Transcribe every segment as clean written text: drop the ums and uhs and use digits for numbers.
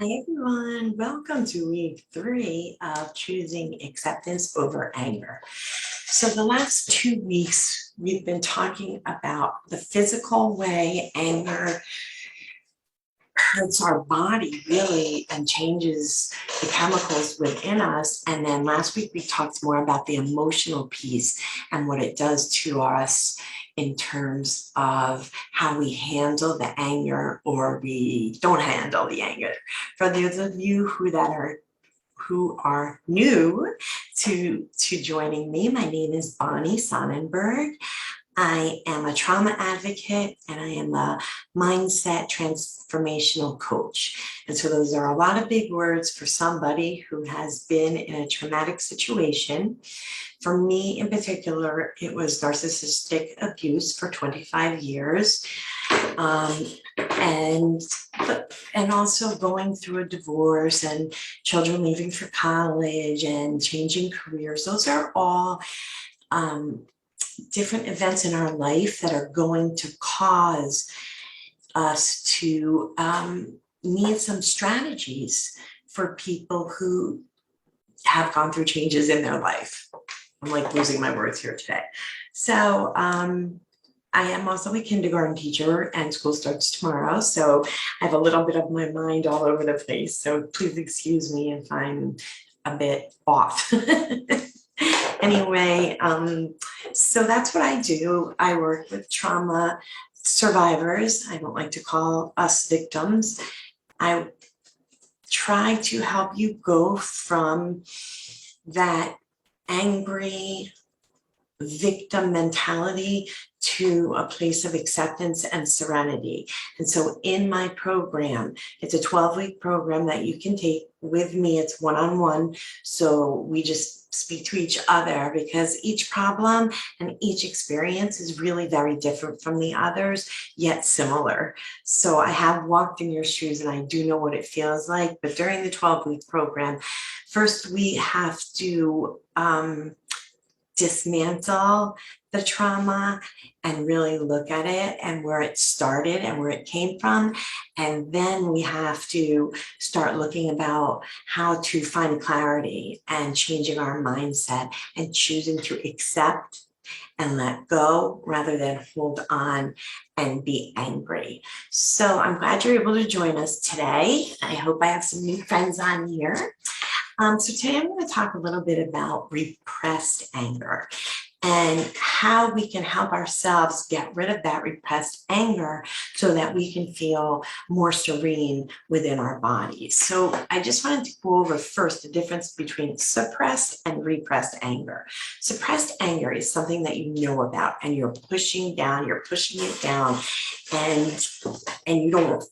Hi everyone, welcome to week 3 of choosing acceptance over anger. So the last 2 weeks, we've been talking about the physical way anger hurts our body really and changes the chemicals within us. And then last week we talked more about the emotional piece and what it does to us in terms of how we handle the anger or we don't handle the anger. For those of you who are new to joining me, my name is Bonnie Sonnenberg. I am a trauma advocate and I am a mindset transformational coach. And so those are a lot of big words for somebody who has been in a traumatic situation. For me in particular, it was narcissistic abuse for 25 years. And also going through a divorce and children leaving for college and changing careers. Those are all different events in our life that are going to cause us to need some strategies for people who have gone through changes in their life. I'm like losing my words here today. So I am also a kindergarten teacher and school starts tomorrow. So I have a little bit of my mind all over the place. So please excuse me if I'm a bit off. Anyway, so that's what I do. I work with trauma survivors. I don't like to call us victims. I try to help you go from that angry victim mentality to a place of acceptance and serenity. And so in my program, it's a 12-week program that you can take with me. It's one-on-one. So we just speak to each other because each problem and each experience is really very different from the others, yet similar. So I have walked in your shoes and I do know what it feels like. But during the 12-week program, first we have to dismantle the trauma and really look at it and where it started and where it came from. And then we have to start looking about how to find clarity and changing our mindset and choosing to accept and let go rather than hold on and be angry. So I'm glad you're able to join us today. I hope I have some new friends on here. So today I'm going to talk a little bit about repressed anger and how we can help ourselves get rid of that repressed anger so that we can feel more serene within our bodies. So I just wanted to go over first the difference between suppressed and repressed anger. Suppressed anger is something that you know about and you're pushing it down and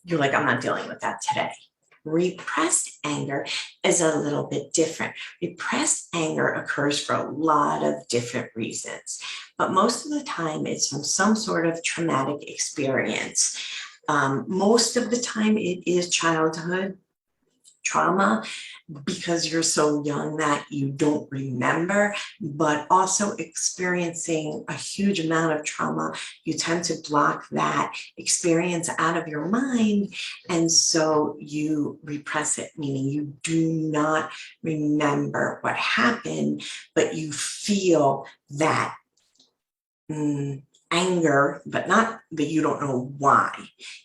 you're like, I'm not dealing with that today. Repressed anger is a little bit different. Repressed anger occurs for a lot of different reasons, but most of the time it's from some sort of traumatic experience. Most of the time it is childhood trauma because you're so young that you don't remember, but also experiencing a huge amount of trauma, you tend to block that experience out of your mind. And so you repress it, meaning you do not remember what happened, but you feel that anger, but you don't know why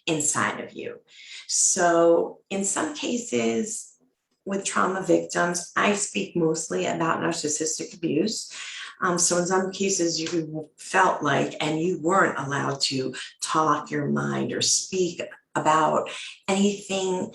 inside of you. So in some cases, with trauma victims, I speak mostly about narcissistic abuse. So in some cases you felt like, and you weren't allowed to talk your mind or speak about anything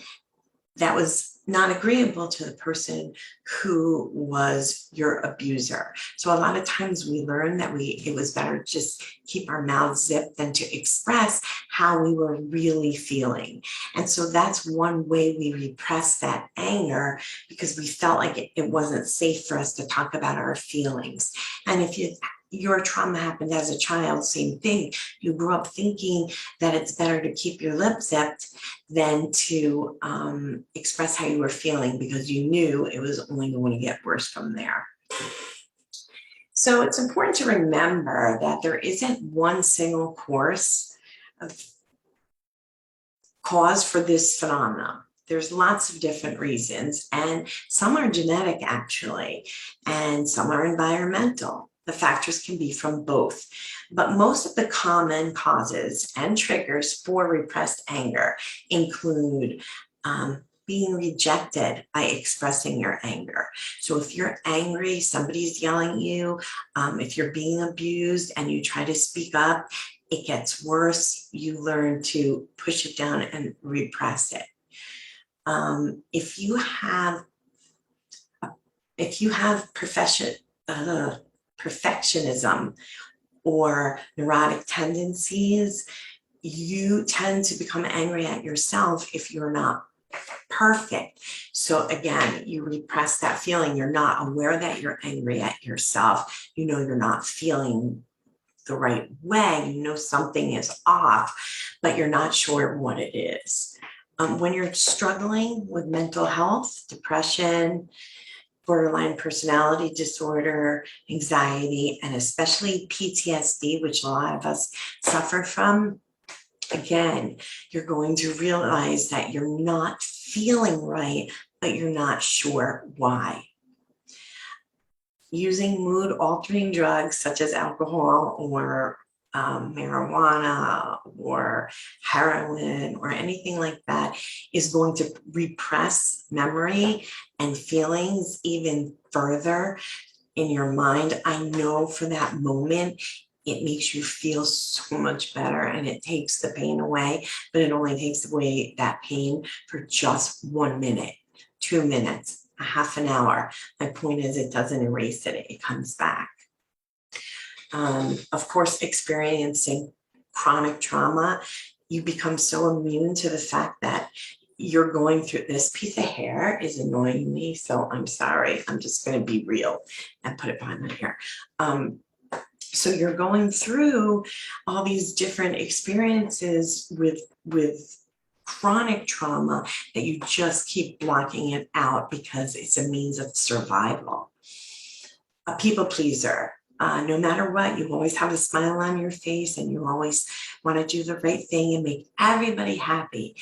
that was not agreeable to the person who was your abuser. So a lot of times we learned that it was better to just keep our mouths zipped than to express how we were really feeling. And so that's one way we repress that anger because we felt like it wasn't safe for us to talk about our feelings. And if your trauma happened as a child, same thing. You grew up thinking that it's better to keep your lips zipped than to express how you were feeling because you knew it was only going to get worse from there. So it's important to remember that there isn't one single cause for this phenomenon. There's lots of different reasons, and some are genetic actually, and some are environmental. The factors can be from both, but most of the common causes and triggers for repressed anger include being rejected by expressing your anger. So if you're angry, somebody's yelling at you, if you're being abused and you try to speak up, it gets worse. You learn to push it down and repress it. If you have perfectionism or neurotic tendencies, you tend to become angry at yourself if you're not perfect. So again, you repress that feeling. You're not aware that you're angry at yourself. You know you're not feeling the right way. You know something is off, but you're not sure what it is. When you're struggling with mental health, depression, borderline personality disorder, anxiety, and especially PTSD, which a lot of us suffer from, again, you're going to realize that you're not feeling right, but you're not sure why. Using mood altering drugs such as alcohol or marijuana or heroin or anything like that is going to repress memory and feelings even further in your mind. I know for that moment, it makes you feel so much better and it takes the pain away, but it only takes away that pain for just 1 minute, 2 minutes, a half an hour. My point is, it doesn't erase it, it comes back. Of course, experiencing chronic trauma, you become so immune to the fact that you're going through this piece of hair is annoying me. So I'm sorry, I'm just going to be real and put it behind my hair. So you're going through all these different experiences with chronic trauma that you just keep blocking it out because it's a means of survival. A people pleaser. No matter what, you always have a smile on your face and you always want to do the right thing and make everybody happy.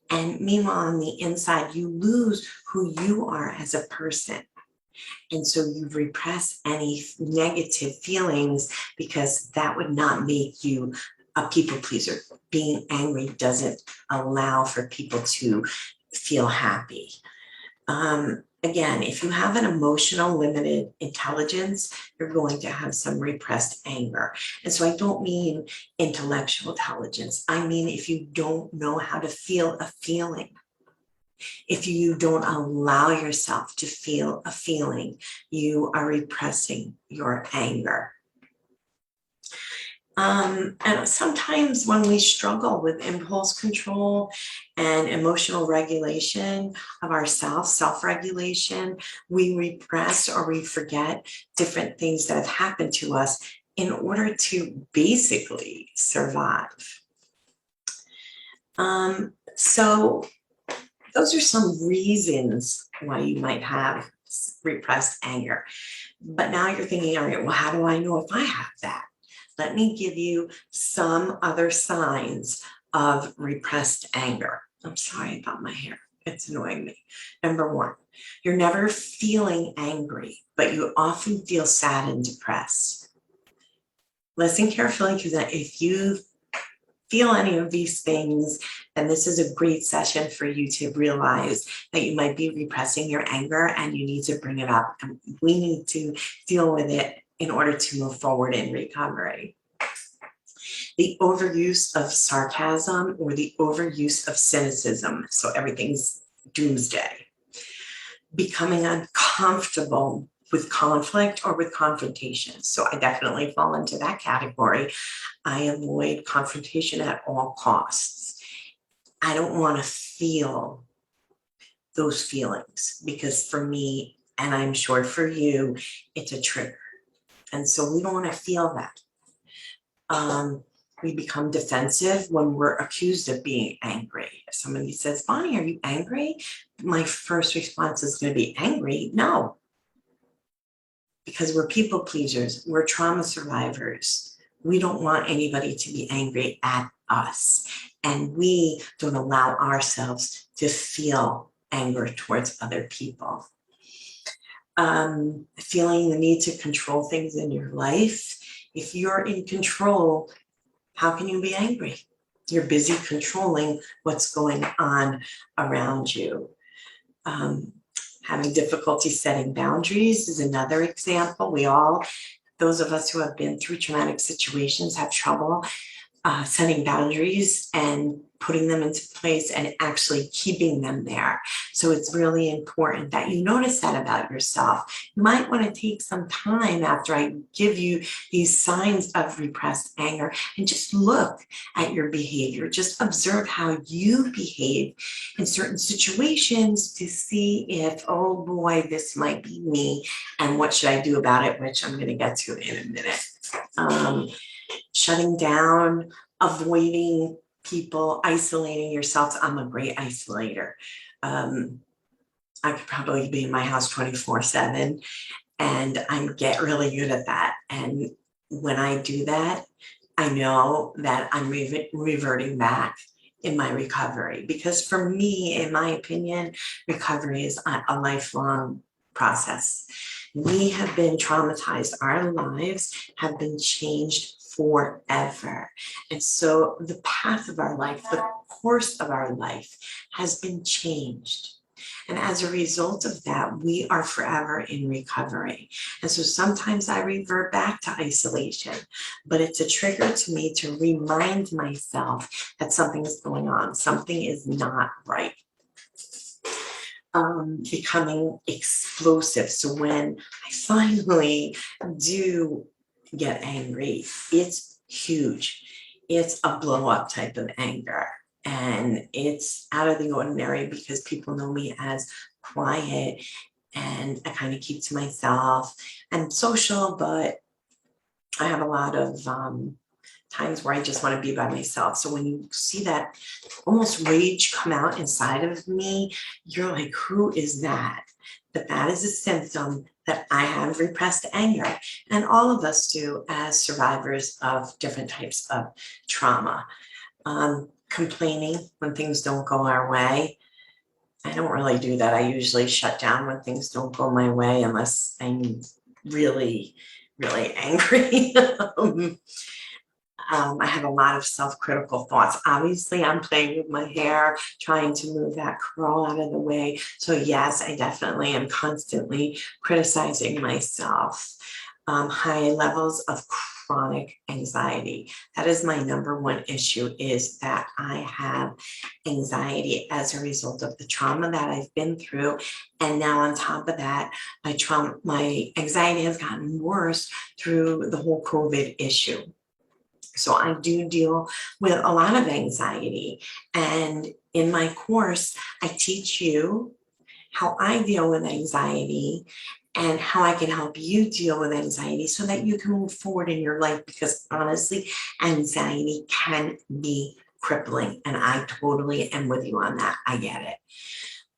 And meanwhile, on the inside, you lose who you are as a person. And so you repress any negative feelings because that would not make you a people pleaser. Being angry doesn't allow for people to feel happy. Again, if you have an emotional limited intelligence, you're going to have some repressed anger. And so I don't mean intellectual intelligence. I mean, if you don't know how to feel a feeling, if you don't allow yourself to feel a feeling, you are repressing your anger. And sometimes when we struggle with impulse control and emotional regulation of ourselves, self-regulation, we repress or we forget different things that have happened to us in order to basically survive. So those are some reasons why you might have repressed anger. But now you're thinking, all right, well, how do I know if I have that? Let me give you some other signs of repressed anger. I'm sorry about my hair. It's annoying me. Number one, you're never feeling angry, but you often feel sad and depressed. Listen carefully, because if you feel any of these things, then this is a great session for you to realize that you might be repressing your anger and you need to bring it up. And we need to deal with it in order to move forward in recovery. The overuse of sarcasm or the overuse of cynicism, so everything's doomsday. Becoming uncomfortable with conflict or with confrontation. So I definitely fall into that category. I avoid confrontation at all costs. I don't want to feel those feelings because for me, and I'm sure for you, it's a trigger. And so we don't want to feel that. We become defensive when we're accused of being angry. If somebody says, Bonnie, are you angry? My first response is going to be angry. No. Because we're people pleasers, we're trauma survivors. We don't want anybody to be angry at us. And we don't allow ourselves to feel anger towards other people. Feeling the need to control things in your life. If you're in control, how can you be angry? You're busy controlling what's going on around you. Having difficulty setting boundaries is another example. Those of us who have been through traumatic situations have trouble setting boundaries and putting them into place and actually keeping them there. So it's really important that you notice that about yourself. You might want to take some time after I give you these signs of repressed anger and just look at your behavior. Just observe how you behave in certain situations to see if, oh boy, this might be me and what should I do about it, which I'm going to get to in a minute. Shutting down, avoiding people, isolating yourself. I'm a great isolator. I could probably be in my house 24/7 and I get really good at that. And when I do that, I know that I'm reverting back in my recovery, because for me, in my opinion, recovery is a lifelong process. We have been traumatized. Our lives have been changed forever. And so the path of our life, the course of our life has been changed. And as a result of that, we are forever in recovery. And so sometimes I revert back to isolation, but it's a trigger to me to remind myself that something is going on, something is not right. Becoming explosive. So when I finally do get angry, it's huge. It's a blow up type of anger. And it's out of the ordinary because people know me as quiet and I kind of keep to myself. I'm social, but I have a lot of times where I just want to be by myself. So when you see that almost rage come out inside of me, you're like, who is that? But that is a symptom that I have repressed anger. And all of us do as survivors of different types of trauma. Complaining when things don't go our way. I don't really do that. I usually shut down when things don't go my way unless I'm really, really angry. I have a lot of self-critical thoughts. Obviously, I'm playing with my hair, trying to move that curl out of the way. So yes, I definitely am constantly criticizing myself. High levels of chronic anxiety. That is my number one issue, is that I have anxiety as a result of the trauma that I've been through. And now on top of that, my anxiety has gotten worse through the whole COVID issue. So I do deal with a lot of anxiety. And in my course, I teach you how I deal with anxiety and how I can help you deal with anxiety so that you can move forward in your life. Because honestly, anxiety can be crippling. And I totally am with you on that. I get it.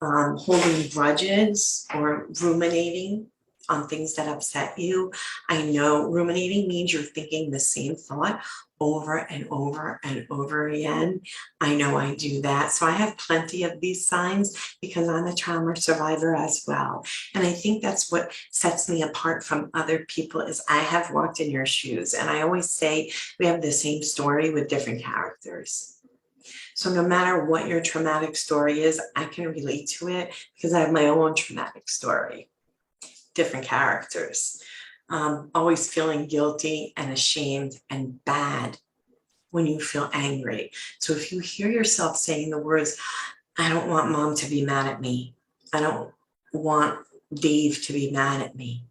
Holding grudges or ruminating on things that upset you. I know ruminating means you're thinking the same thought over and over and over again. I know I do that. So I have plenty of these signs because I'm a trauma survivor as well. And I think that's what sets me apart from other people, is I have walked in your shoes. And I always say we have the same story with different characters. So no matter what your traumatic story is, I can relate to it because I have my own traumatic story. Different characters. Always feeling guilty and ashamed and bad when you feel angry. So if you hear yourself saying the words, I don't want mom to be mad at me. I don't want Dave to be mad at me.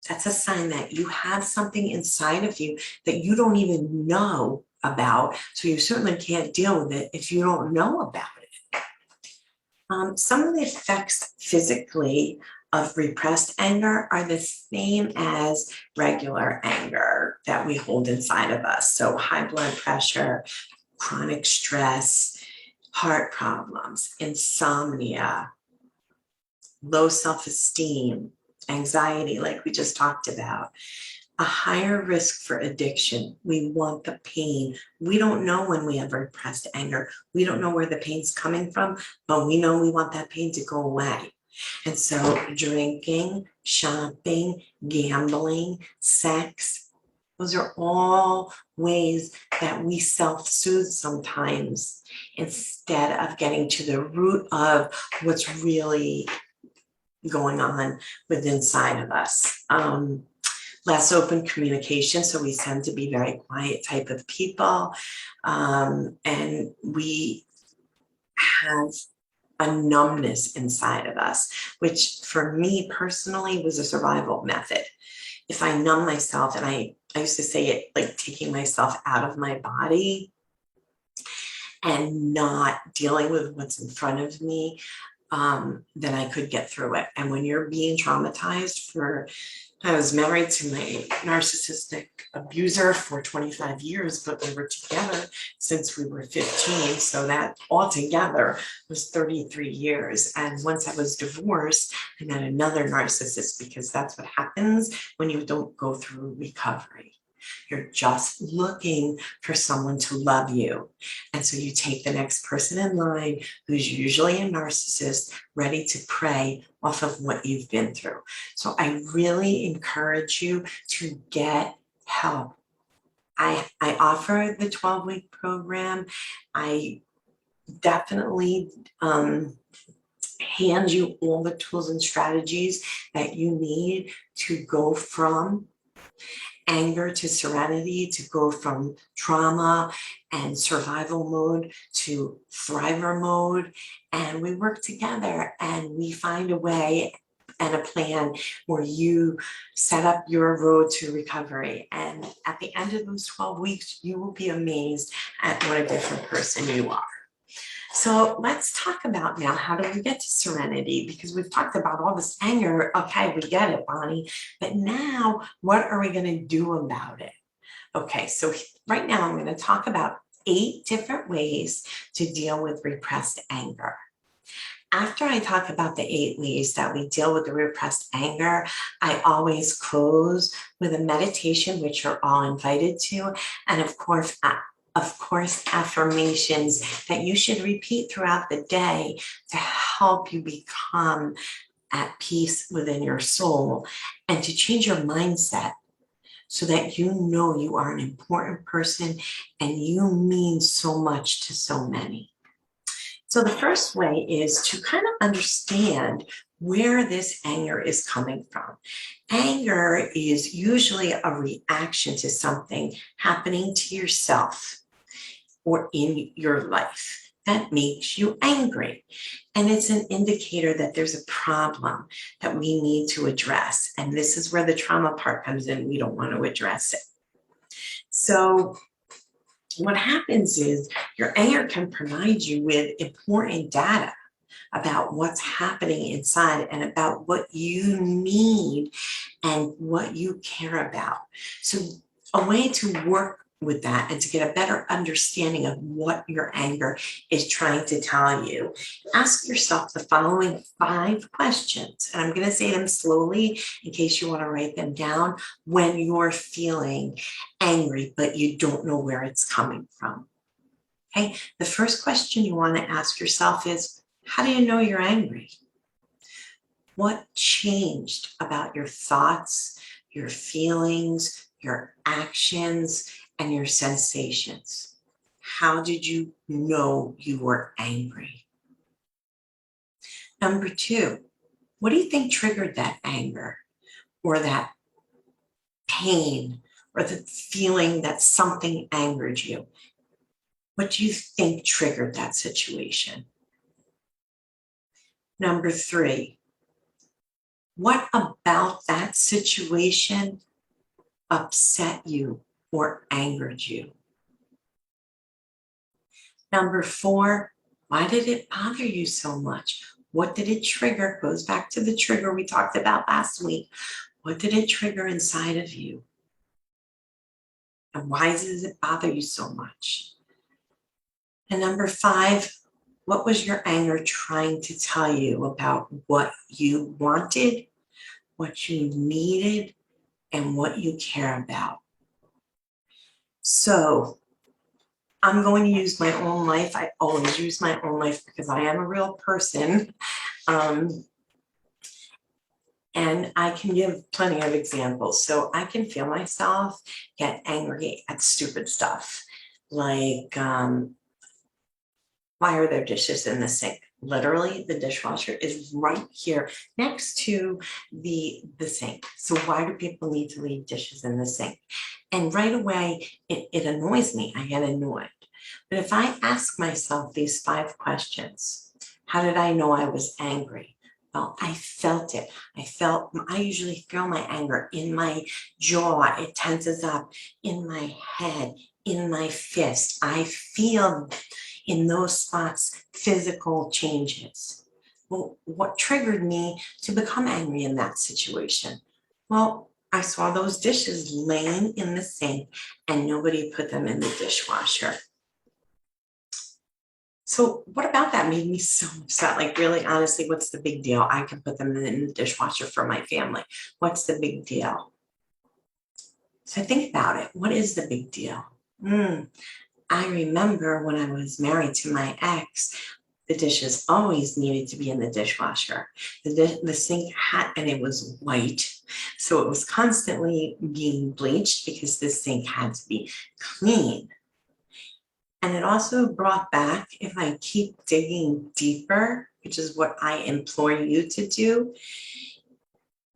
That's a sign that you have something inside of you that you don't even know about. So you certainly can't deal with it if you don't know about it. Some of the effects physically of repressed anger are the same as regular anger that we hold inside of us. So high blood pressure, chronic stress, heart problems, insomnia, low self-esteem, anxiety, like we just talked about, a higher risk for addiction. We want the pain. We don't know when we have repressed anger. We don't know where the pain's coming from, but we know we want that pain to go away. And so drinking, shopping, gambling, sex, those are all ways that we self-soothe sometimes instead of getting to the root of what's really going on within inside of us. Less open communication, so we tend to be very quiet type of people, and we have a numbness inside of us, which for me personally was a survival method. If I numb myself, and I used to say it like taking myself out of my body and not dealing with what's in front of me, then I could get through it. And when you're being traumatized I was married to my narcissistic abuser for 25 years, but we were together since we were 15. So that altogether was 33 years. And once I was divorced, I met another narcissist, because that's what happens when you don't go through recovery. You're just looking for someone to love you. And so you take the next person in line, who's usually a narcissist, ready to prey off of what you've been through. So I really encourage you to get help. I offer the 12-week program. I definitely hand you all the tools and strategies that you need to go from anger to serenity, to go from trauma and survival mode to thriver mode. And we work together and we find a way and a plan where you set up your road to recovery. And at the end of those 12 weeks, you will be amazed at what a different person you are. So let's talk about now, how do we get to serenity? Because we've talked about all this anger. Okay, we get it, Bonnie. But now what are we going to do about it? Okay, so right now I'm going to talk about 8 different ways to deal with repressed anger. After I talk about the 8 ways that we deal with the repressed anger, I always close with a meditation, which you're all invited to. And of course, affirmations that you should repeat throughout the day to help you become at peace within your soul and to change your mindset so that you know you are an important person and you mean so much to so many. So the first way is to kind of understand where this anger is coming from. Anger is usually a reaction to something happening to yourself or in your life that makes you angry. And it's an indicator that there's a problem that we need to address. And this is where the trauma part comes in. We don't want to address it. So what happens is your anger can provide you with important data about what's happening inside and about what you need and what you care about. So a way to work with that and to get a better understanding of what your anger is trying to tell you, ask yourself the following 5 questions. And I'm going to say them slowly in case you want to write them down when you're feeling angry, but you don't know where it's coming from. Okay, the first question you want to ask yourself is, how do you know you're angry? What changed about your thoughts, your feelings, your actions, and your sensations? How did you know you were angry? Number 2, what do you think triggered that anger or that pain or the feeling that something angered you? What do you think triggered that situation? Number 3, what about that situation upset you or angered you? Number 4, why did it bother you so much? What did it trigger? Goes back to the trigger we talked about last week. What did it trigger inside of you? And why does it bother you so much? And number 5, what was your anger trying to tell you about what you wanted, what you needed, and what you care about. So I'm going to use my own life. I always use my own life because I am a real person. And I can give plenty of examples. So I can feel myself get angry at stupid stuff. Like, why are there dishes in the sink? Literally, the dishwasher is right here next to the sink. So why do people need to leave dishes in the sink? And right away, it annoys me. I get annoyed. But if I ask myself these 5 questions, how did I know I was angry? Well, I felt it. I usually feel my anger in my jaw. It tenses up in my head, in my fist. I feel in those spots physical changes. Well, what triggered me to become angry in that situation? Well, I saw those dishes laying in the sink and nobody put them in the dishwasher. So what about that made me so upset? Like, really, honestly, what's the big deal? I can put them in the dishwasher for my family. What's the big deal? So think about it. What is the big deal? I remember when I was married to my ex, the dishes always needed to be in the dishwasher. The sink had, and it was white. So it was constantly being bleached because the sink had to be clean. And it also brought back, if I keep digging deeper, which is what I implore you to do,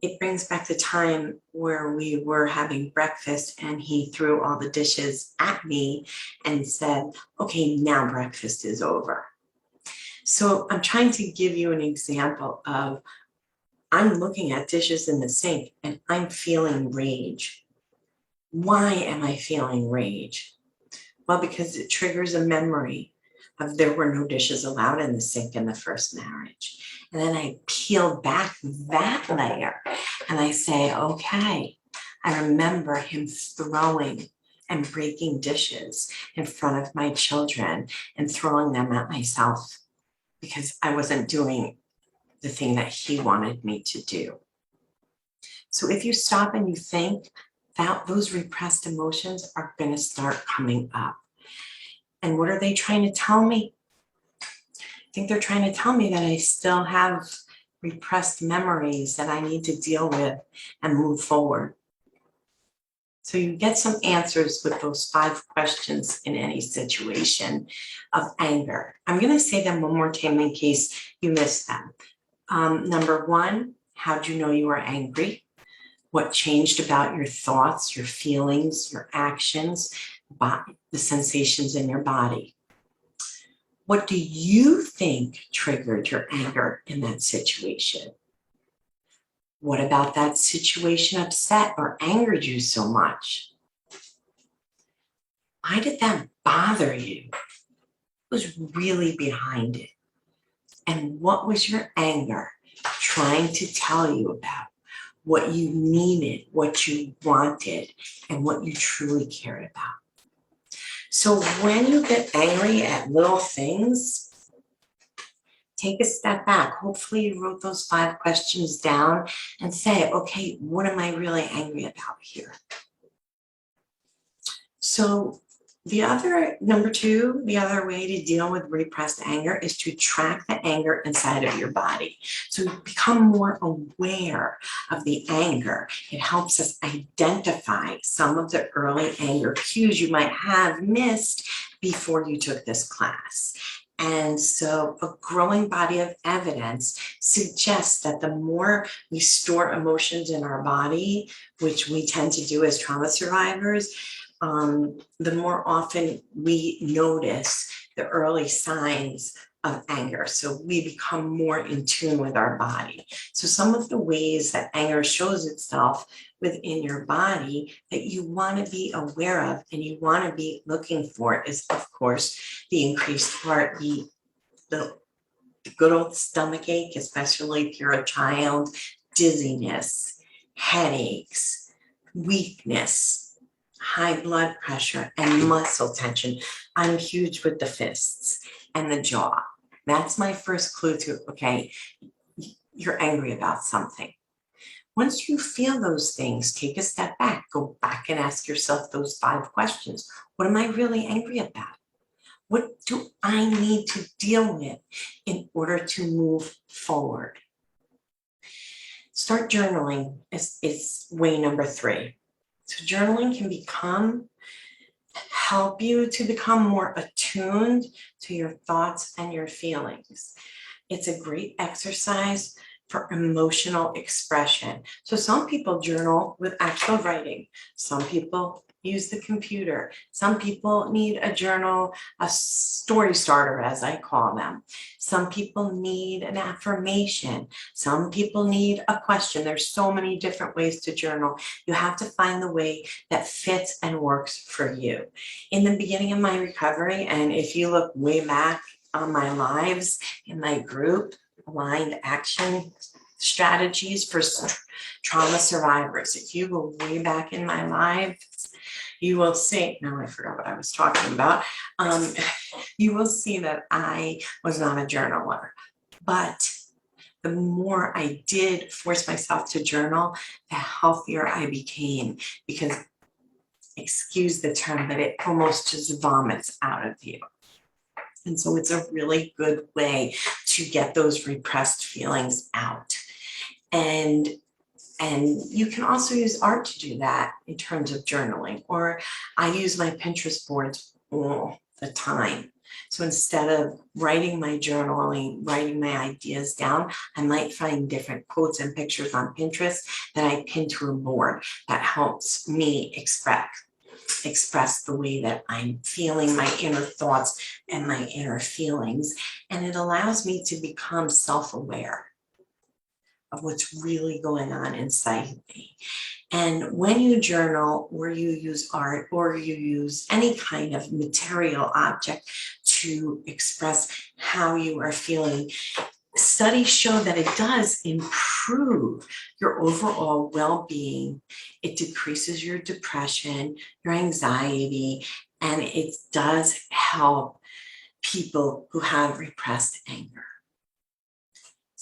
it brings back the time where we were having breakfast and he threw all the dishes at me and said, okay, now breakfast is over. So I'm trying to give you an example of I'm looking at dishes in the sink and I'm feeling rage. Why am I feeling rage? Well, because it triggers a memory of there were no dishes allowed in the sink in the first marriage. And then I peel back that layer and I say, okay, I remember him throwing and breaking dishes in front of my children and throwing them at myself because I wasn't doing the thing that he wanted me to do. So if you stop and you think, that those repressed emotions are going to start coming up. And what are they trying to tell me? I think they're trying to tell me that I still have repressed memories that I need to deal with and move forward. So you get some answers with those 5 questions in any situation of anger. I'm going to say them one more time in case you missed them. Number 1, how'd you know you were angry? What changed about your thoughts, your feelings, your actions, the sensations in your body? What do you think triggered your anger in that situation? What about that situation upset or angered you so much? Why did that bother you? What was really behind it? And what was your anger trying to tell you about? What you needed, what you wanted, and what you truly cared about. So when you get angry at little things, take a step back. Hopefully you wrote those 5 questions down and say, okay, what am I really angry about here? So number 2, the other way to deal with repressed anger is to track the anger inside of your body. So become more aware of the anger. It helps us identify some of the early anger cues you might have missed before you took this class. And so a growing body of evidence suggests that the more we store emotions in our body, which we tend to do as trauma survivors, the more often we notice the early signs of anger. So we become more in tune with our body. So some of the ways that anger shows itself within your body that you want to be aware of and you want to be looking for is, of course, the increased heartbeat, the good old stomach ache, especially if you're a child, dizziness, headaches, weakness, high blood pressure, and muscle tension. I'm huge with the fists and the jaw. That's my first clue to, okay, you're angry about something. Once you feel those things, take a step back, go back and ask yourself those 5 questions. What am I really angry about? What do I need to deal with in order to move forward? Start journaling is way number 3. So journaling can help you to become more attuned to your thoughts and your feelings. It's a great exercise for emotional expression. So some people journal with actual writing. Some people use the computer. Some people need a journal, a story starter, as I call them. Some people need an affirmation. Some people need a question. There's so many different ways to journal. You have to find the way that fits and works for you. In the beginning of my recovery, and if you look way back on my lives in my group, Aligned Action Strategies for Trauma Survivors, if you go way back in my lives, you will see, now I forgot what I was talking about. You will see that I was not a journaler, but the more I did force myself to journal, the healthier I became, because, excuse the term, but it almost just vomits out of you. And so it's a really good way to get those repressed feelings out. And you can also use art to do that in terms of journaling, or I use my Pinterest boards all the time. So instead of writing my journaling, writing my ideas down, I might find different quotes and pictures on Pinterest that I pin to a board that helps me express the way that I'm feeling, my inner thoughts and my inner feelings. And it allows me to become self-aware of what's really going on inside me. And when you journal, or you use art, or you use any kind of material object to express how you are feeling, studies show that it does improve your overall well-being. It decreases your depression, your anxiety, and it does help people who have repressed anger.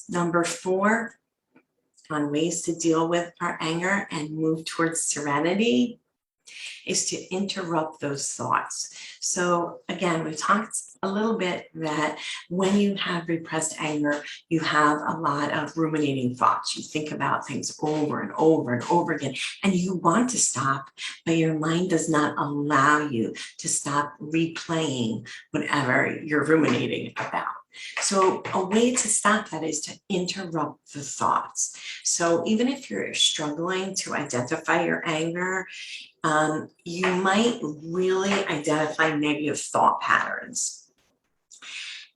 Number 4, on ways to deal with our anger and move towards serenity, is to interrupt those thoughts. So again, we talked a little bit that when you have repressed anger, you have a lot of ruminating thoughts. You think about things over and over and over again, and you want to stop, but your mind does not allow you to stop replaying whatever you're ruminating about. So a way to stop that is to interrupt the thoughts. So even if you're struggling to identify your anger, you might really identify negative thought patterns.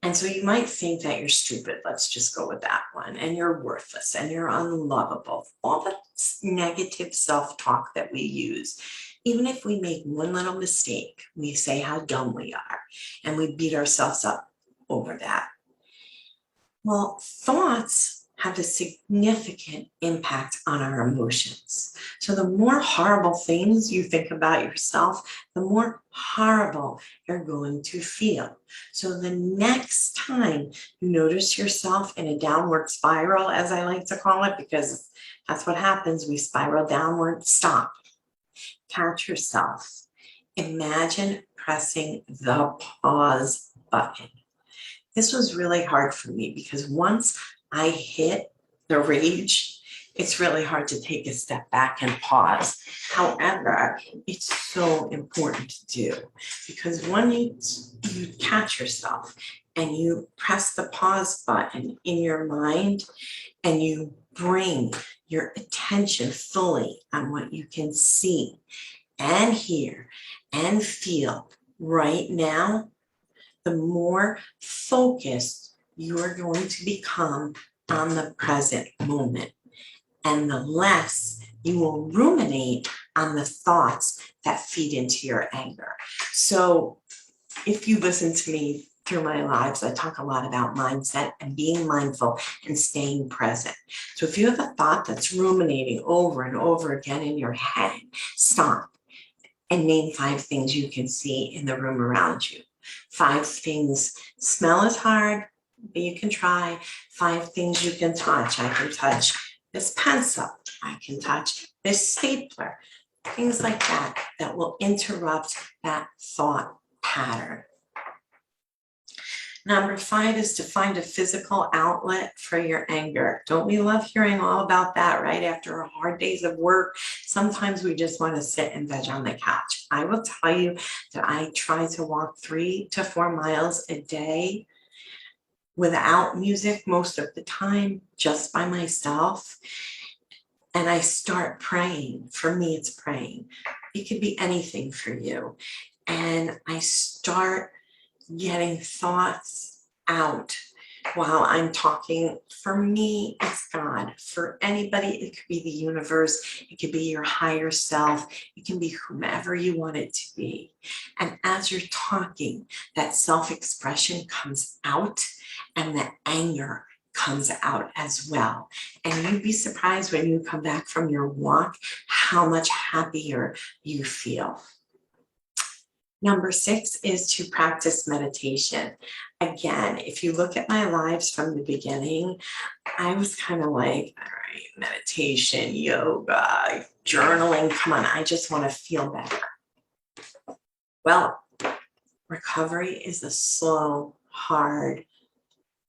And so you might think that you're stupid, let's just go with that one, and you're worthless and you're unlovable. All the negative self-talk that we use. Even if we make one little mistake, we say how dumb we are, and we beat ourselves up over that. Well, thoughts have a significant impact on our emotions. So the more horrible things you think about yourself, the more horrible you're going to feel. So the next time you notice yourself in a downward spiral, as I like to call it, because that's what happens, we spiral downward, stop. Catch yourself. Imagine pressing the pause button. This was really hard for me because once I hit the rage, it's really hard to take a step back and pause. However, it's so important to do, because when you catch yourself and you press the pause button in your mind and you bring your attention fully on what you can see and hear and feel right now, the more focused you are going to become on the present moment, and the less you will ruminate on the thoughts that feed into your anger. So if you listen to me through my lives, I talk a lot about mindset and being mindful and staying present. So if you have a thought that's ruminating over and over again in your head, stop and name 5 things you can see in the room around you. 5 things. Smell is hard, but you can try. 5 things you can touch. I can touch this pencil. I can touch this stapler, things like that, that will interrupt that thought pattern. Number 5 is to find a physical outlet for your anger. Don't we love hearing all about that, right? After a hard days of work, sometimes we just want to sit and veg on the couch. I will tell you that I try to walk 3 to 4 miles a day without music most of the time, just by myself. And I start praying. For me, it's praying. It could be anything for you. And I start getting thoughts out while I'm talking. For me, it's God. For anybody, it could be the universe. It could be your higher self. It can be whomever you want it to be. And as you're talking, that self-expression comes out and the anger comes out as well. And you'd be surprised when you come back from your walk how much happier you feel. Number 6 is to practice meditation. Again, if you look at my lives from the beginning, I was kind of like, all right, meditation, yoga, journaling, come on, I just want to feel better. Well, recovery is a slow, hard,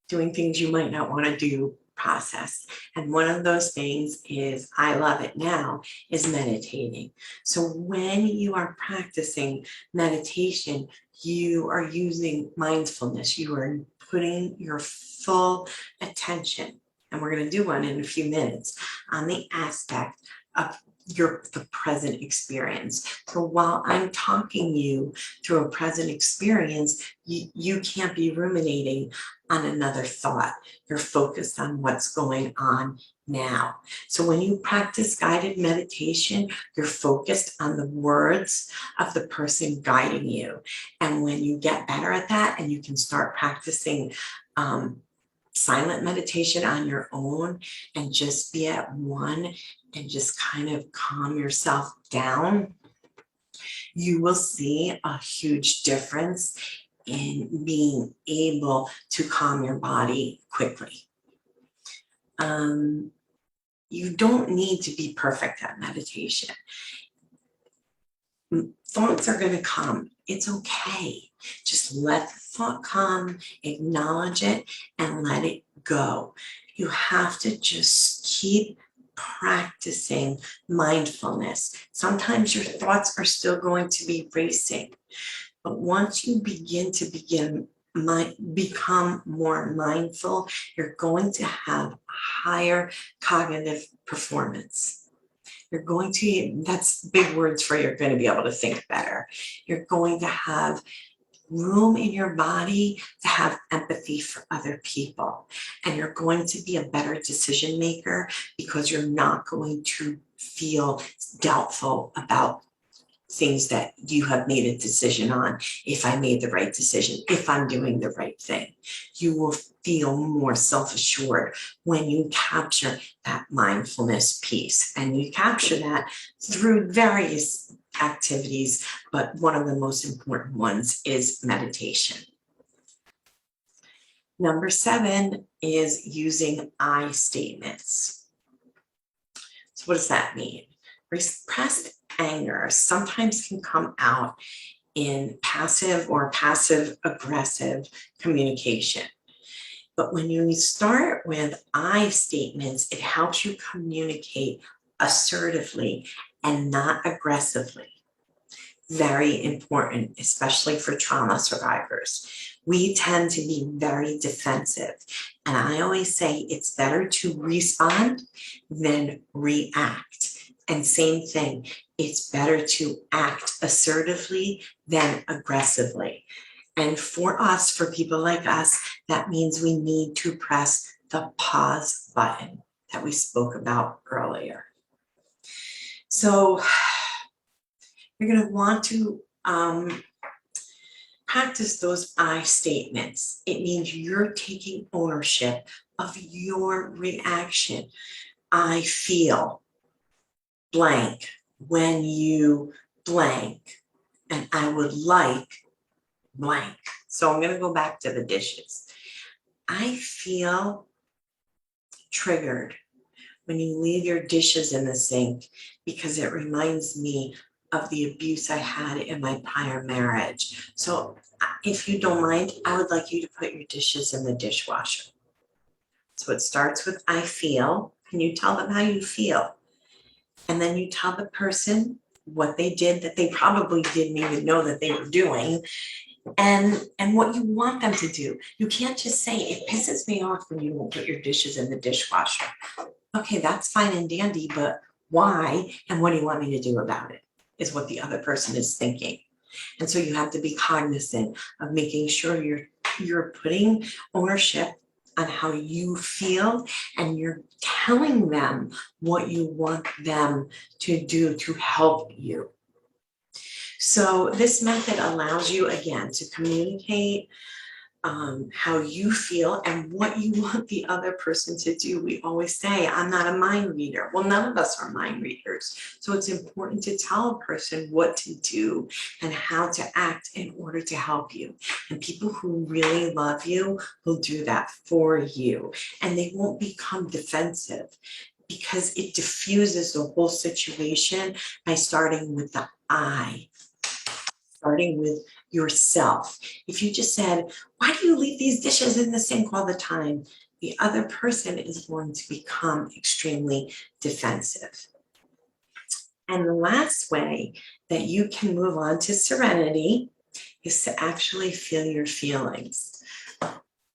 doing things you might not want to do process. And one of those things is, I love it now, is meditating. So when you are practicing meditation, you are using mindfulness. You are putting your full attention, and we're going to do one in a few minutes, on the aspect of the present experience. So while I'm talking you through a present experience, you can't be ruminating on another thought. You're focused on what's going on now. So when you practice guided meditation, you're focused on the words of the person guiding you. And when you get better at that and you can start practicing silent meditation on your own and just be at one and just kind of calm yourself down, you will see a huge difference in being able to calm your body quickly. You don't need to be perfect at meditation. Thoughts are going to come. It's okay. Just let the thought come, acknowledge it, and let it go. You have to just keep practicing mindfulness. Sometimes your thoughts are still going to be racing, but once you become more mindful, you're going to have higher cognitive performance. You're going to, that's big words for you're going to be able to think better. You're going to have room in your body to have empathy for other people. And you're going to be a better decision maker because you're not going to feel doubtful about things that you have made a decision on. If I made the right decision, if I'm doing the right thing, you will feel more self-assured when you capture that mindfulness piece. And you capture that through various activities, but one of the most important ones is meditation. Number 7 is using I statements. So what does that mean? Repressed anger sometimes can come out in passive or passive aggressive communication. But when you start with I statements, it helps you communicate assertively and not aggressively. Very important, especially for trauma survivors. We tend to be very defensive. And I always say it's better to respond than react. And same thing, it's better to act assertively than aggressively. And for us, for people like us, that means we need to press the pause button that we spoke about earlier. So you're going to want to practice those I statements. It means you're taking ownership of your reaction. I feel blank when you blank, and I would like blank. So I'm going to go back to the dishes. I feel triggered when you leave your dishes in the sink, because it reminds me of the abuse I had in my prior marriage. So if you don't mind, I would like you to put your dishes in the dishwasher. So it starts with I feel, and you tell them how you feel. And then you tell the person what they did that they probably didn't even know that they were doing, and what you want them to do. You can't just say, it pisses me off when you won't put your dishes in the dishwasher. Okay, that's fine and dandy, but why and what do you want me to do about it, is what the other person is thinking. And so you have to be cognizant of making sure you're putting ownership on how you feel, and you're telling them what you want them to do to help you. So this method allows you, again, to communicate how you feel and what you want the other person to do. We always say, I'm not a mind reader. Well, none of us are mind readers. So it's important to tell a person what to do and how to act in order to help you. And people who really love you will do that for you, and they won't become defensive, because it diffuses the whole situation by starting with the I, starting with yourself. If you just said, why do you leave these dishes in the sink all the time? The other person is going to become extremely defensive. And the last way that you can move on to serenity is to actually feel your feelings.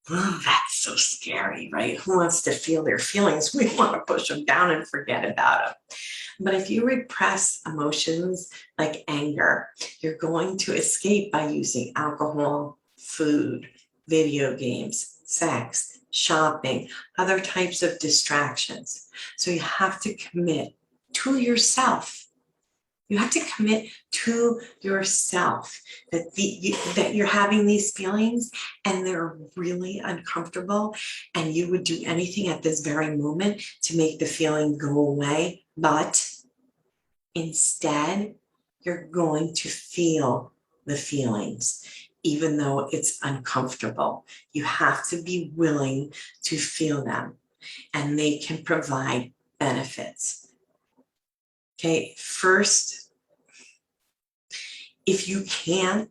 Oh, that's so scary, right? Who wants to feel their feelings? We want to push them down and forget about them. But if you repress emotions like anger, you're going to escape by using alcohol, food, video games, sex, shopping, other types of distractions. So you have to commit to yourself. You have to commit to yourself that that you're having these feelings and they're really uncomfortable, and you would do anything at this very moment to make the feeling go away. But instead, you're going to feel the feelings, even though it's uncomfortable. You have to be willing to feel them, and they can provide benefits. Okay, first, if you can't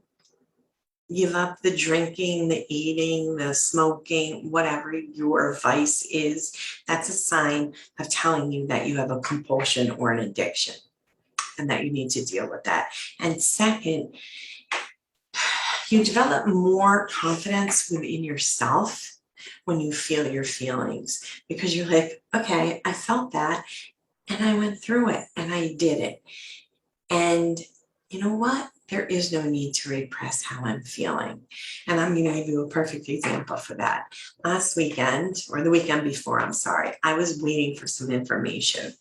give up the drinking, the eating, the smoking, whatever your vice is, that's a sign of telling you that you have a compulsion or an addiction, and that you need to deal with that. And second, you develop more confidence within yourself when you feel your feelings, because you're like, okay, I felt that and I went through it and I did it. And you know what? There is no need to repress how I'm feeling. And I'm going to give you a perfect example for that. Last weekend, or the weekend before, I'm sorry, I was waiting for some information.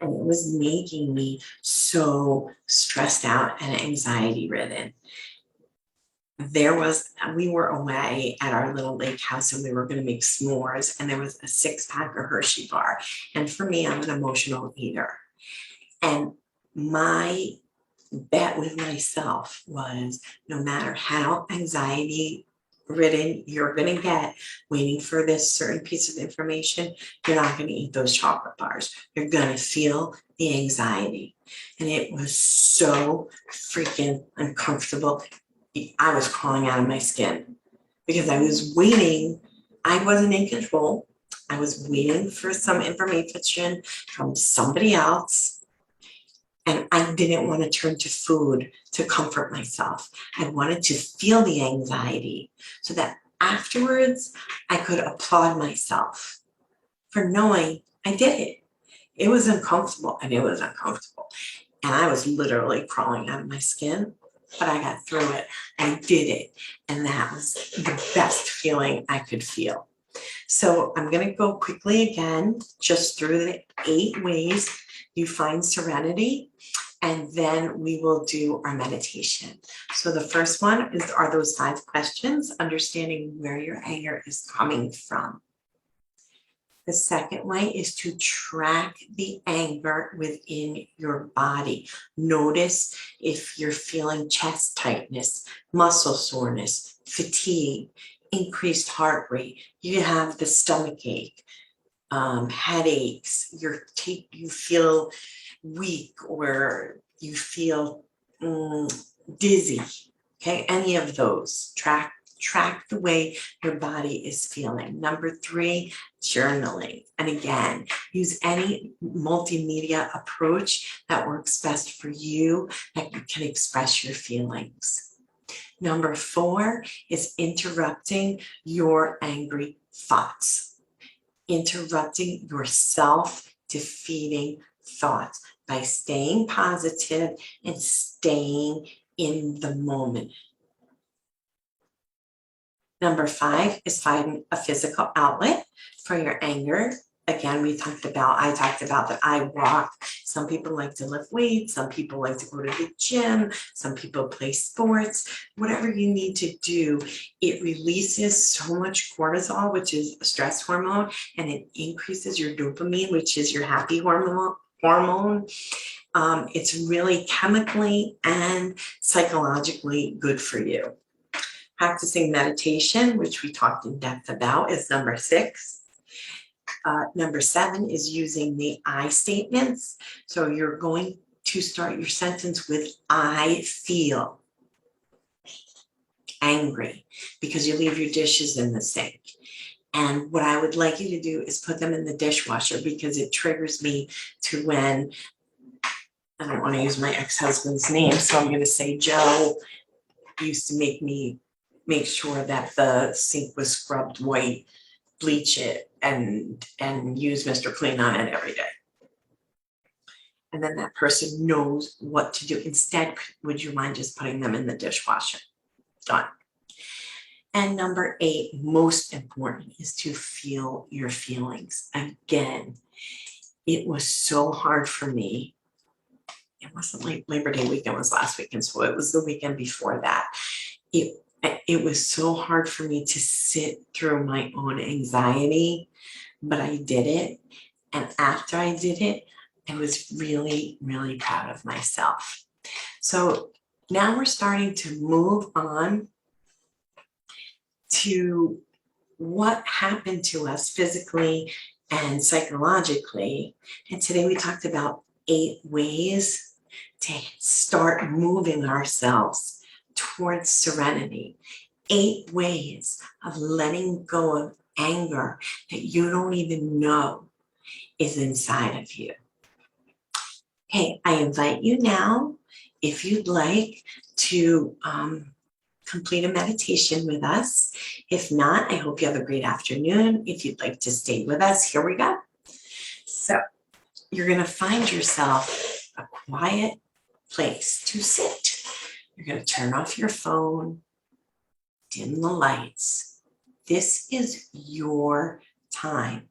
And it was making me so stressed out and anxiety ridden. We were away at our little lake house and we were going to make s'mores, and there was a 6-pack of Hershey bar. And for me, I'm an emotional eater. And my bet with myself was, no matter how anxiety ridden you're going to get waiting for this certain piece of information, you're not going to eat those chocolate bars. You're going to feel the anxiety. And it was so freaking uncomfortable. I was crawling out of my skin because I was waiting. I wasn't in control. I was waiting for some information from somebody else. And I didn't want to turn to food to comfort myself. I wanted to feel the anxiety so that afterwards I could applaud myself for knowing I did it. It was uncomfortable, and it was uncomfortable. And I was literally crawling out of my skin, but I got through it. I did it. And that was the best feeling I could feel. So I'm going to go quickly again, just through the 8 ways you find serenity, and then we will do our meditation. So the first one are those 5 questions, understanding where your anger is coming from. The second way is to track the anger within your body. Notice if you're feeling chest tightness, muscle soreness, fatigue, increased heart rate, you have the stomach ache, headaches, you feel weak, or you feel dizzy. Okay, any of those, track the way your body is feeling. Number 3, journaling. And again, use any multimedia approach that works best for you, that you can express your feelings. Number 4 is interrupting your angry thoughts, interrupting your self-defeating thoughts by staying positive and staying in the moment. Number 5 is finding a physical outlet for your anger. Again, I talked about that I walk. Some people like to lift weights, some people like to go to the gym, some people play sports. Whatever you need to do, it releases so much cortisol, which is a stress hormone, and it increases your dopamine, which is your happy hormone. It's really chemically and psychologically good for you. Practicing meditation, which we talked in depth about, is number 6. Number 7 is using the I statements. So you're going to start your sentence with I feel angry because you leave your dishes in the sink. And what I would like you to do is put them in the dishwasher, because it triggers me to when, I don't want to use my ex-husband's name, so I'm going to say Joe used to make sure that the sink was scrubbed white, bleach it, and use Mr. Clean on it every day. And then that person knows what to do. Instead, would you mind just putting them in the dishwasher? Done. And number 8, most important, is to feel your feelings. Again, it was so hard for me. It wasn't like Labor Day weekend was last weekend, so it was the weekend before that. It was so hard for me to sit through my own anxiety, but I did it. And after I did it, I was really, really proud of myself. So now we're starting to move on to what happened to us physically and psychologically. And today we talked about 8 ways to start moving ourselves towards serenity. 8 ways of letting go of anger that you don't even know is inside of you. Okay, I invite you now, if you'd like, to complete a meditation with us. If not, I hope you have a great afternoon. If you'd like to stay with us, here we go. So you're going to find yourself a quiet place to sit. You're going to turn off your phone, dim the lights. This is your time,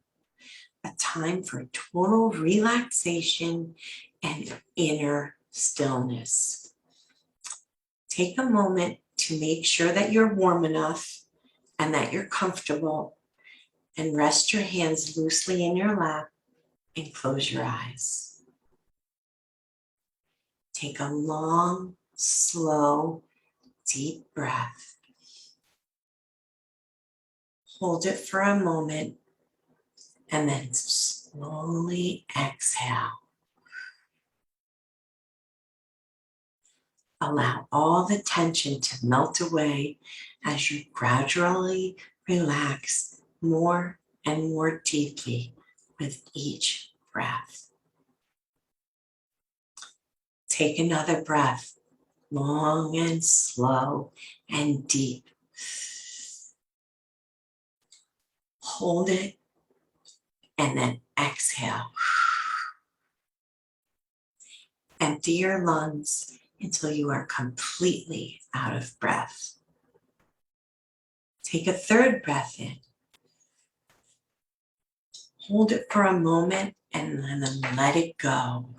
a time for total relaxation and inner stillness. Take a moment to make sure that you're warm enough and that you're comfortable, and rest your hands loosely in your lap and close your eyes. Take a long, slow, deep breath. Hold it for a moment and then slowly exhale. Allow all the tension to melt away as you gradually relax more and more deeply with each breath. Take another breath, long and slow and deep. Hold it and then exhale. Empty your lungs until you are completely out of breath. Take a third breath in. Hold it for a moment and then let it go.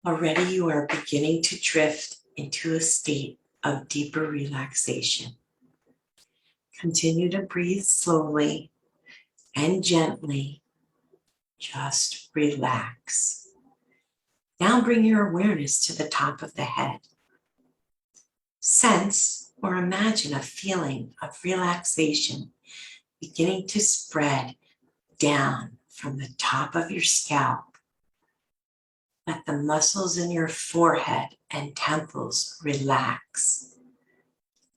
Already you are beginning to drift into a state of deeper relaxation. Continue to breathe slowly and gently. Just relax. Now bring your awareness to the top of the head. Sense or imagine a feeling of relaxation beginning to spread down from the top of your scalp. Let the muscles in your forehead and temples relax.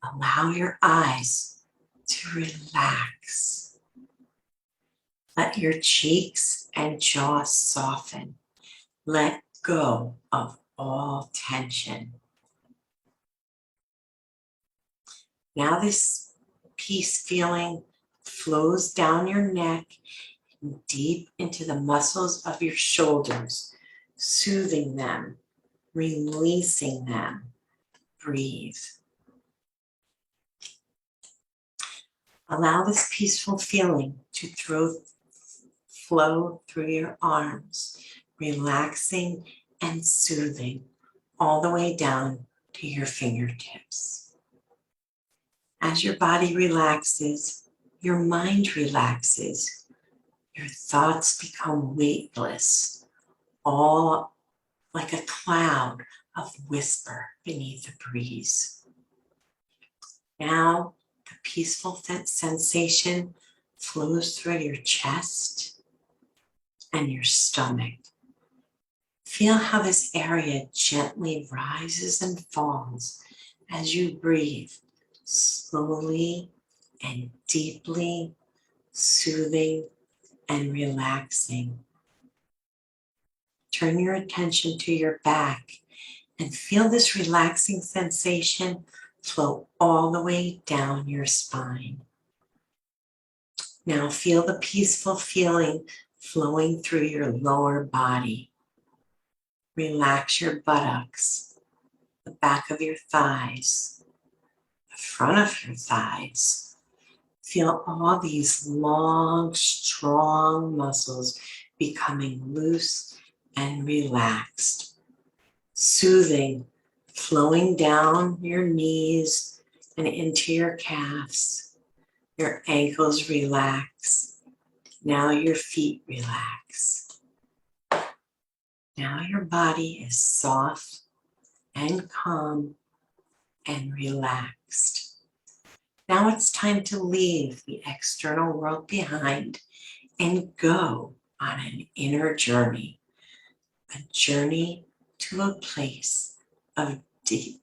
Allow your eyes to relax. Let your cheeks and jaw soften. Let go of all tension. Now this peace feeling flows down your neck and deep into the muscles of your shoulders, soothing them, releasing them. Breathe. Allow this peaceful feeling to flow through your arms, relaxing and soothing all the way down to your fingertips. As your body relaxes, your mind relaxes, your thoughts become weightless, all like a cloud of whisper beneath the breeze. Now, the peaceful sensation flows through your chest and your stomach. Feel how this area gently rises and falls as you breathe, slowly and deeply, soothing and relaxing. Turn your attention to your back and feel this relaxing sensation flow all the way down your spine. Now feel the peaceful feeling flowing through your lower body. Relax your buttocks, the back of your thighs, the front of your thighs. Feel all these long, strong muscles becoming loose and relaxed. Soothing, flowing down your knees and into your calves. Your ankles relax. Now your feet relax. Now your body is soft and calm and relaxed. Now it's time to leave the external world behind and go on an inner journey, a journey to a place of deep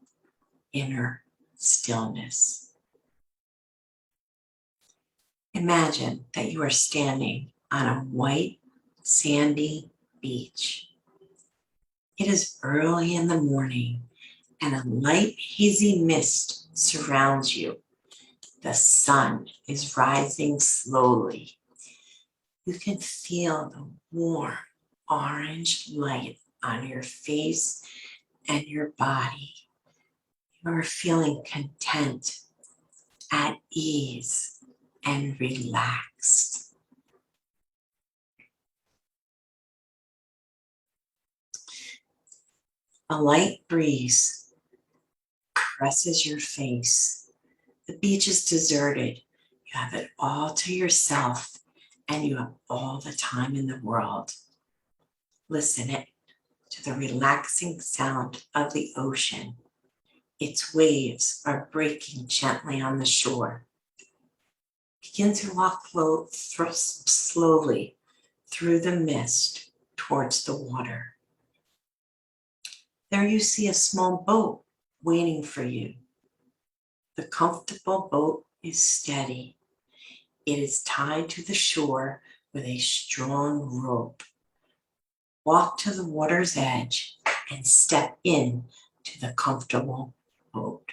inner stillness. Imagine that you are standing on a white, sandy beach. It is early in the morning and a light, hazy mist surrounds you. The sun is rising slowly. You can feel the warm orange light on your face and your body. You are feeling content, at ease, and relaxed. A light breeze caresses your face. The beach is deserted. You have it all to yourself, and you have all the time in the world. Listen to the relaxing sound of the ocean. Its waves are breaking gently on the shore. Begin to walk slowly through the mist towards the water. There you see a small boat waiting for you. The comfortable boat is steady. It is tied to the shore with a strong rope. Walk to the water's edge and step in to the comfortable boat.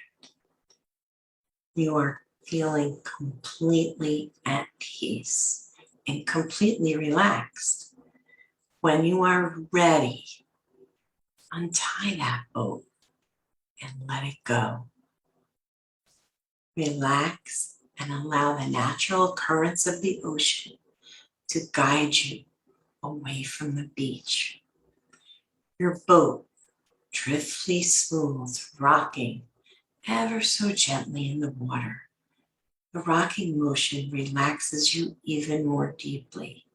You are feeling completely at peace and completely relaxed. When you are ready, untie that boat and let it go. Relax and allow the natural currents of the ocean to guide you away from the beach. Your boat driftly smooth, rocking ever so gently in the water. The rocking motion relaxes you even more deeply.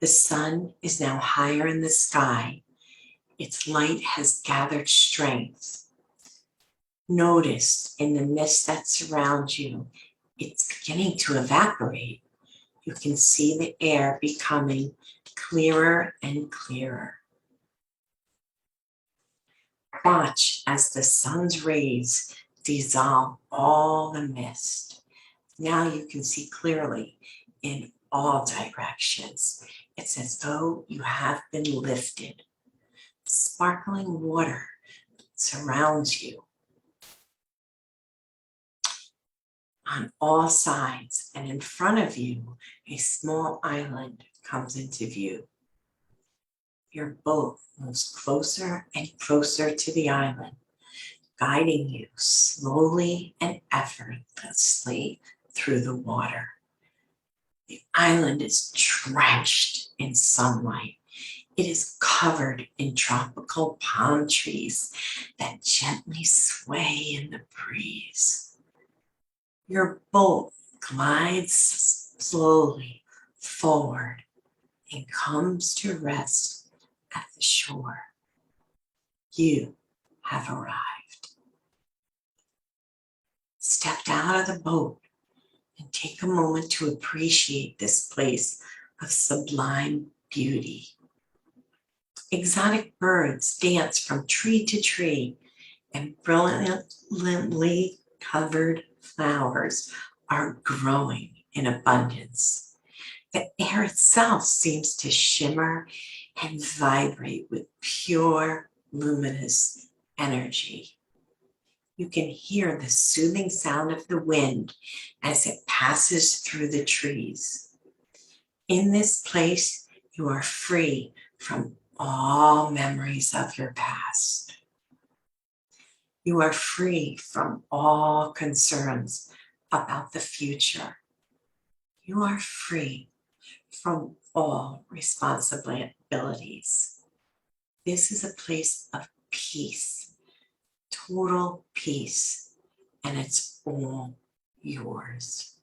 The sun is now higher in the sky. Its light has gathered strength. Notice in the mist that surrounds you, it's beginning to evaporate. You can see the air becoming clearer and clearer. Watch as the sun's rays dissolve all the mist. Now you can see clearly in all directions. It's as though you have been lifted. Sparkling water surrounds you on all sides, and in front of you, a small island comes into view. Your boat moves closer and closer to the island, guiding you slowly and effortlessly through the water. The island is drenched in sunlight. It is covered in tropical palm trees that gently sway in the breeze. Your boat glides slowly forward and comes to rest at the shore. You have arrived. Step out of the boat and take a moment to appreciate this place of sublime beauty. Exotic birds dance from tree to tree, and brilliantly covered flowers are growing in abundance. The air itself seems to shimmer and vibrate with pure, luminous energy. You can hear the soothing sound of the wind as it passes through the trees. In this place, you are free from all memories of your past. You are free from all concerns about the future. You are free from all responsibilities. This is a place of peace, total peace, and it's all yours.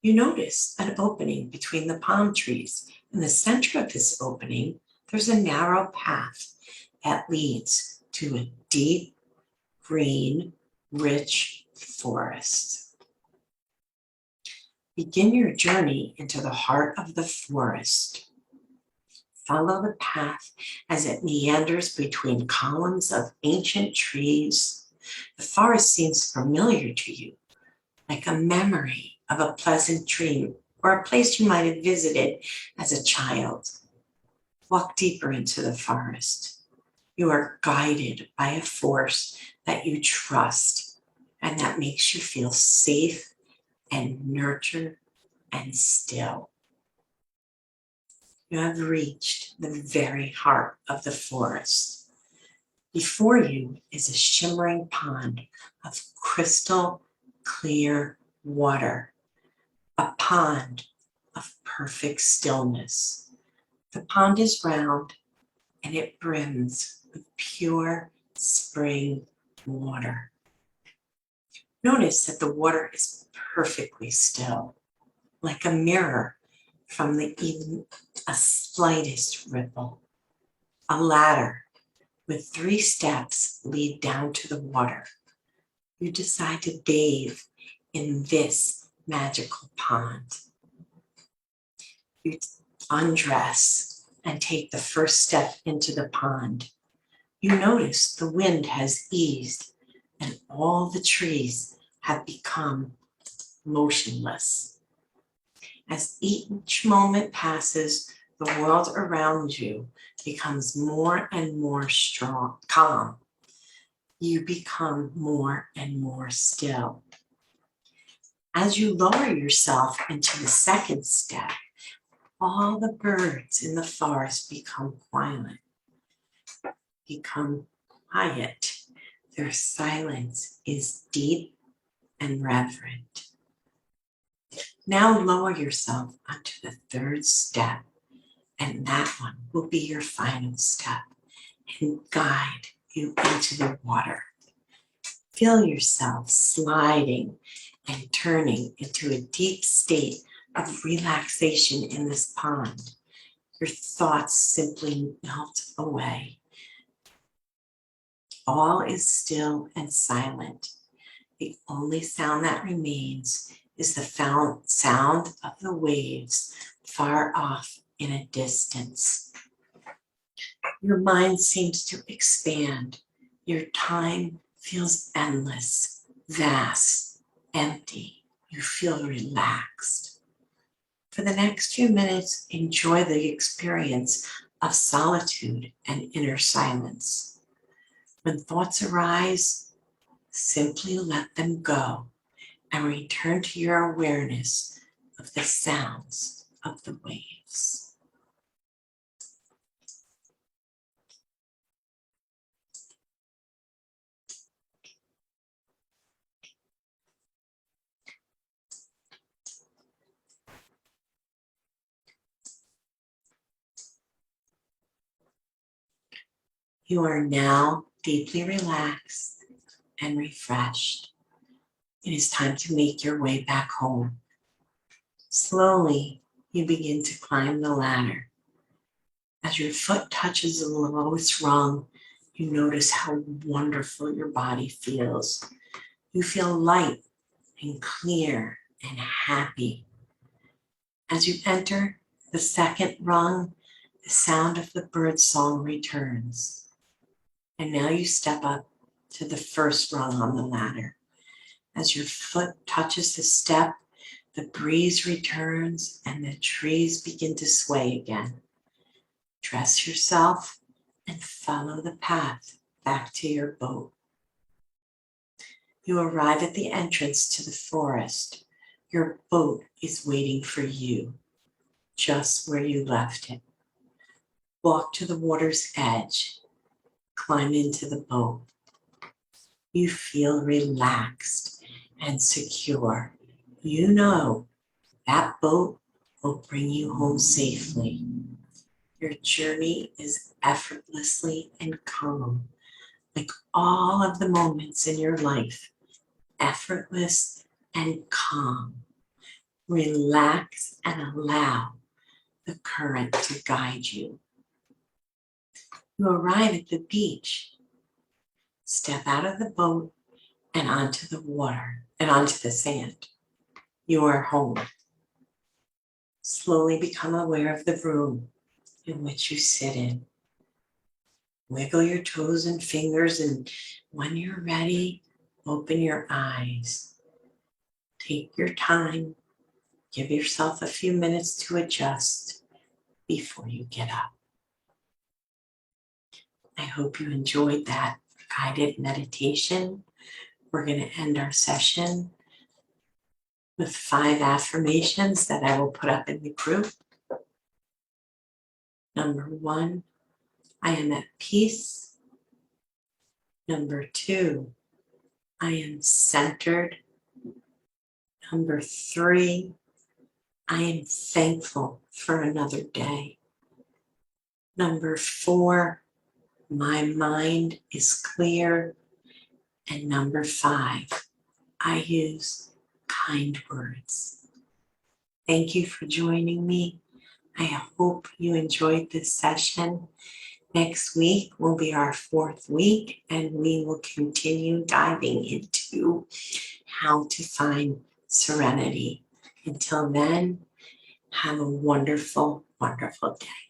You notice an opening between the palm trees. In the center of this opening, there's a narrow path that leads to a deep, green, rich forest. Begin your journey into the heart of the forest. Follow the path as it meanders between columns of ancient trees. The forest seems familiar to you, like a memory of a pleasant dream or a place you might have visited as a child. Walk deeper into the forest. You are guided by a force that you trust and that makes you feel safe and nurtured and still. You have reached the very heart of the forest. Before you is a shimmering pond of crystal clear water, a pond of perfect stillness. The pond is round and it brims with pure spring water. Notice that the water is perfectly still, like a mirror from even a slightest ripple. A ladder with 3 steps lead down to the water. You decide to bathe in this magical pond. You undress and take the first step into the pond. You notice the wind has eased and all the trees have become motionless. As each moment passes, the world around you becomes more and more calm. You become more and more still. As you lower yourself into the second step, all the birds in the forest become quiet. Their silence is deep and reverent. Now lower yourself onto the third step, and that one will be your final step and guide you into the water. Feel yourself sliding and turning into a deep state of relaxation in this pond. Your thoughts simply melt away. all is still and silent. The only sound that remains is the sound of the waves far off in a distance. Your mind seems to expand. Your time feels endless, vast, empty. You feel relaxed. For the next few minutes, enjoy the experience of solitude and inner silence. When thoughts arise, simply let them go and return to your awareness of the sounds of the waves. You are now deeply relaxed and refreshed. It is time to make your way back home. Slowly, you begin to climb the ladder. As your foot touches the lowest rung, you notice how wonderful your body feels. You feel light and clear and happy. As you enter the second rung, the sound of the bird song returns. And now you step up to the first rung on the ladder. As your foot touches the step, the breeze returns and the trees begin to sway again. Dress yourself and follow the path back to your boat. You arrive at the entrance to the forest. Your boat is waiting for you, just where you left it. Walk to the water's edge. Climb into the boat. You feel relaxed and secure. You know that boat will bring you home safely. Your journey is effortlessly and calm, like all of the moments in your life, effortless and calm. Relax and allow the current to guide you. You arrive at the beach. Step out of the boat and onto the water and onto the sand. You are home. Slowly become aware of the room in which you sit in. Wiggle your toes and fingers, and when you're ready, open your eyes. Take your time. Give yourself a few minutes to adjust before you get up. I hope you enjoyed that guided meditation. We're going to end our session with 5 affirmations that I will put up in the group. Number 1, I am at peace. Number 2, I am centered. Number 3, I am thankful for another day. Number 4, my mind is clear. And number 5, I use kind words. Thank you for joining me. I hope you enjoyed this session. Next week will be our 4th week, and we will continue diving into how to find serenity. Until then, have a wonderful, wonderful day.